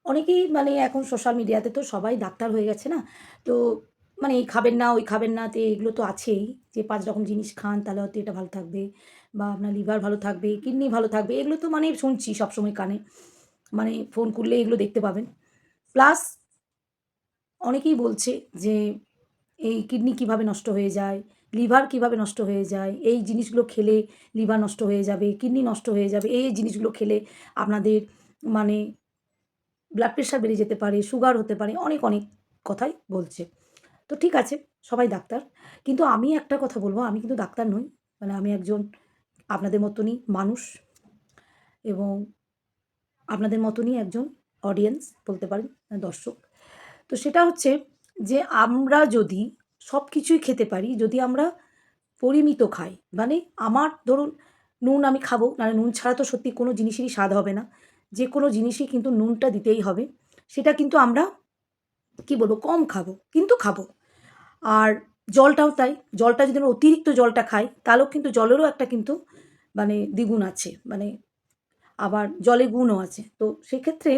অনেকেই মানে এখন সোশ্যাল মিডিয়াতে তো সবাই ডাক্তার হয়ে গেছে না? তো মানে এই খাবেন না, ওই খাবেন না, তো এগুলো তো আছেই যে ৫ রকম জিনিস খান তাহলে হয়তো এটা ভালো থাকবে বা আপনার লিভার ভালো থাকবে, কিডনি ভালো থাকবে। এগুলো তো মানে শুনছি সবসময় কানে। মানে ফোন করলে এগুলো দেখতে পাবেন। প্লাস অনেকেই বলছে যে এই কিডনি কিভাবে নষ্ট হয়ে যায়, লিভার কিভাবে নষ্ট হয়ে যায়, এই জিনিসগুলো খেলে লিভার নষ্ট হয়ে যাবে, কিডনি নষ্ট হয়ে যাবে। এই জিনিসগুলো খেলে আপনাদের মানে ব্লাড প্রেশার বেড়ে যেতে পারে, সুগার হতে পারে, অনেক, অনেক কথাই বলছে। তো ঠিক আছে, সবাই ডাক্তার। কিন্তু আমি একটা কথা বলব, আমি কিন্তু ডাক্তার নই। মানে আমি একজন আপনাদের মতনই মানুষ এবং আপনাদের মতনই একজন অডিয়েন্স বলতে পারেন, দর্শক। তো সেটা হচ্ছে যে আমরা যদি সবকিছুই খেতে পারি, যদি আমরা পরিমিত খাই, মানে আমার ধরুন নুন আমি খাবো, নাহলে নুন ছাড়া তো সত্যি কোনো জিনিসেরই স্বাদ হবে না। যেকোনো জিনিসেই কিন্তু নুনটা দিতেই হবে। সেটা কিন্তু আমরা কি বলবো কম খাবো, কিন্তু খাবো। আর জলটাও তাই। জলটা যদি আমরা অতিরিক্ত জলটা খাই, তাহলেও কিন্তু জলেরও একটা কিন্তু মানে দ্বিগুণ আছে। মানে আবার জলে গুণও আছে। তো সেক্ষেত্রে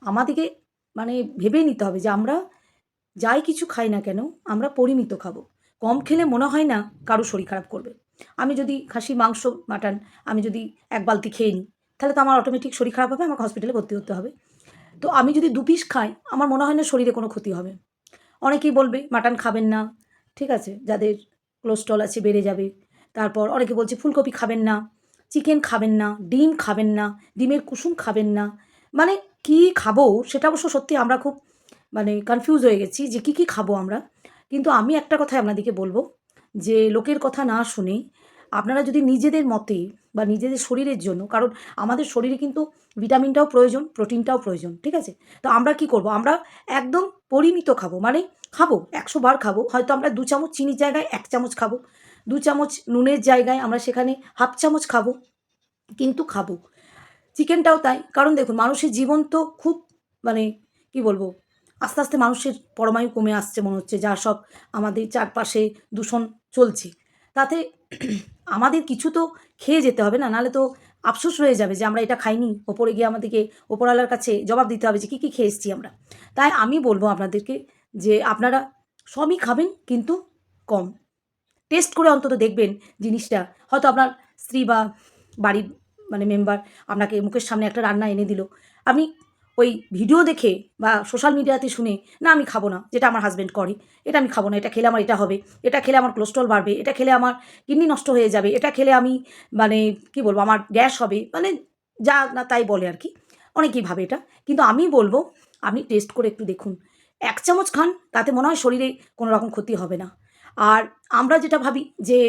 আমাদেরকে মানে ভেবে নিতে হবে যে আমরা যাই কিছু খাই না কেন, আমরা পরিমিত খাবো। কম খেলে মনে হয় না কারো শরীর খারাপ করবে। আমি যদি খাসির মাংস, মাটন আমি যদি ১ বালতি খেয়ে নিই, তাহলে তো আমার অটোমেটিক শরীর খারাপ হবে, আমাকে হসপিটালে ভর্তি হতে হবে। তো আমি যদি ২ পিস খাই, আমার মনে হয় না শরীরে কোনো ক্ষতি হবে। অনেকেই বলবে মাটন খাবেন না, ঠিক আছে? যাদের কোলেস্টেরল আছে বেড়ে যাবে। তারপর অনেকে বলছে ফুলকপি খাবেন না, চিকেন খাবেন না, ডিম খাবেন না, ডিমের কুসুম খাবেন না। মানে কী খাবো সেটা অবশ্য সত্যি আমরা খুব মানে কনফিউজ হয়ে গেছি যে কী খাবো আমরা। কিন্তু আমি একটা কথাই আপনাদেরকে বলব যে লোকের কথা না শুনে আপনারা যদি নিজেদের মতে বা নিজেদের শরীরের জন্য, কারণ আমাদের শরীরে কিন্তু ভিটামিনটাও প্রয়োজন, প্রোটিনটাও প্রয়োজন, ঠিক আছে? তো আমরা কি করব? আমরা একদম পরিমিত খাবো। মানে খাবো, ১০০ বার খাবো। হয়তো আমরা ২ চামচ চিনির জায়গায় ১ চামচ খাবো। ২ চামচ নুনের জায়গায় আমরা সেখানে ১/২ চামচ খাবো। কিন্তু খাবো। চিকেনটাও তাই। কারণ দেখুন মানুষের জীবন তো খুব মানে কি বলবো? আস্তে, আস্তে মানুষের পরমায়ু কমে আসছে মনে হচ্ছে। যা সব আমাদের চারপাশে দূষণ চলছে। তাতে আমাদের কিছু তো খেয়ে যেতে হবে না? নাহলে তো আফসোস রয়ে যাবে যে আমরা এটা খাইনি। ওপরে গিয়ে আমাদেরকে ওপরওয়ালার কাছে জবাব দিতে হবে যে কী খেয়ে এসেছি আমরা। তাই আমি বলব আপনাদেরকে যে আপনারা সবই খাবেন কিন্তু কম। টেস্ট করে অন্তত দেখবেন জিনিসটা। হয়তো আপনার স্ত্রী বা বাড়ির মানে মেম্বার আপনাকে মুখের সামনে একটা রান্না এনে দিল। আপনি ওই ভিডিও দেখে বা সোশ্যাল মিডিয়াতে শুনে, "না আমি খাবো না, যেটা আমার হাসব্যান্ড করে। এটা আমি খাবো না। এটা খেলে আমার এটা হবে। এটা খেলে আমার কোলেস্টেরল বাড়বে। এটা খেলে আমার কিডনি নষ্ট হয়ে যাবে। এটা খেলে আমি মানে কি বলবো আমার গ্যাস হবে।" মানে যা না তাই বলে আরকি। অনেকেই ভাবে এটা। কিন্তু আমি বলব আপনি টেস্ট করে একটু দেখুন। ১ চামচ খান, তাতে মনে হয় শরীরে কোনো রকম ক্ষতি হবে না। আর আমরা যেটা ভাবি যে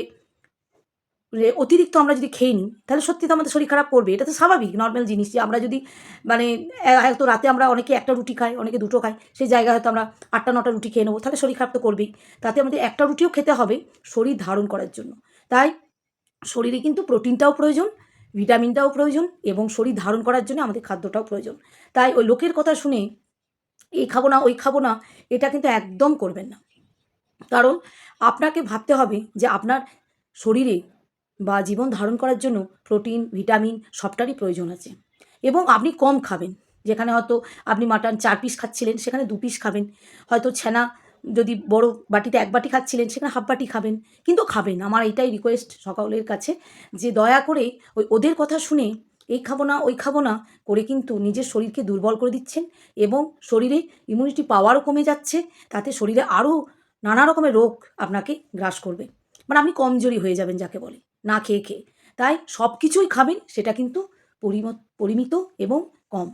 অতিরিক্ত আমরা যদি খেয়ে নিই, তাহলে সত্যি তো আমাদের শরীর খারাপ করবে। এটা তো স্বাভাবিক নরমাল জিনিস যে আমরা যদি মানে হয়তো রাতে আমরা অনেকে ১ টা রুটি খাই, অনেকে ২ টো খায়। সেই জায়গায় হয়তো আমরা ৮ টা ৯ টা রুটি খেয়ে নেবো। তাহলে শরীর খারাপ তো করবেই। তাতে আমাদের ১ টা রুটিও খেতে হবে শরীর ধারণ করার জন্য। তাই শরীরে কিন্তু প্রোটিনটাও প্রয়োজন, ভিটামিনটাও প্রয়োজন এবং শরীর ধারণ করার জন্য আমাদের খাদ্যটাও প্রয়োজন। তাই ওই লোকের কথা শুনে এই খাবো না, ওই খাবো না, এটা কিন্তু একদম করবেন না। কারণ আপনাকে ভাবতে হবে যে আপনার শরীরে বা জীবন ধারণ করার জন্য প্রোটিন, ভিটামিন সবটারই প্রয়োজন আছে এবং আপনি কম খাবেন। যেখানে হয়তো আপনি মাটন ৪ পিস খাচ্ছিলেন, সেখানে ২ পিস খাবেন। হয়তো ছানা যদি বড় বাটিতে ১ বাটি খাচ্ছিলেন, সেখানে হাফ বাটি খাবেন। কিন্তু খাবেন। আমার এইটাই রিকোয়েস্ট সকলের কাছে যে দয়া করে ওদের কথা শুনে এই খাবো না, ওই খাবো না করে কিন্তু নিজের শরীরকে দুর্বল করে দিচ্ছেন এবং শরীরে ইমিউনিটি পাওয়ারও কমে যাচ্ছে। তাতে শরীরে আরও নানা রকমের রোগ আপনাকে গ্রাস করবে। মানে আপনি কমজোরি হয়ে যাবেন যাকে বলে, না খেয়ে। তাই সব কিছুই খাবেন সেটা কিন্তু পরিমিত এবং কম।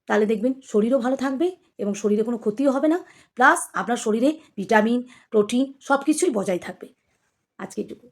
তাহলে দেখবেন শরীরও ভালো থাকবে এবং শরীরে কোনো ক্ষতিও হবে না। প্লাস আপনার শরীরে ভিটামিন, প্রোটিন সব কিছুই বজায় থাকবে। আজকে এটুকু।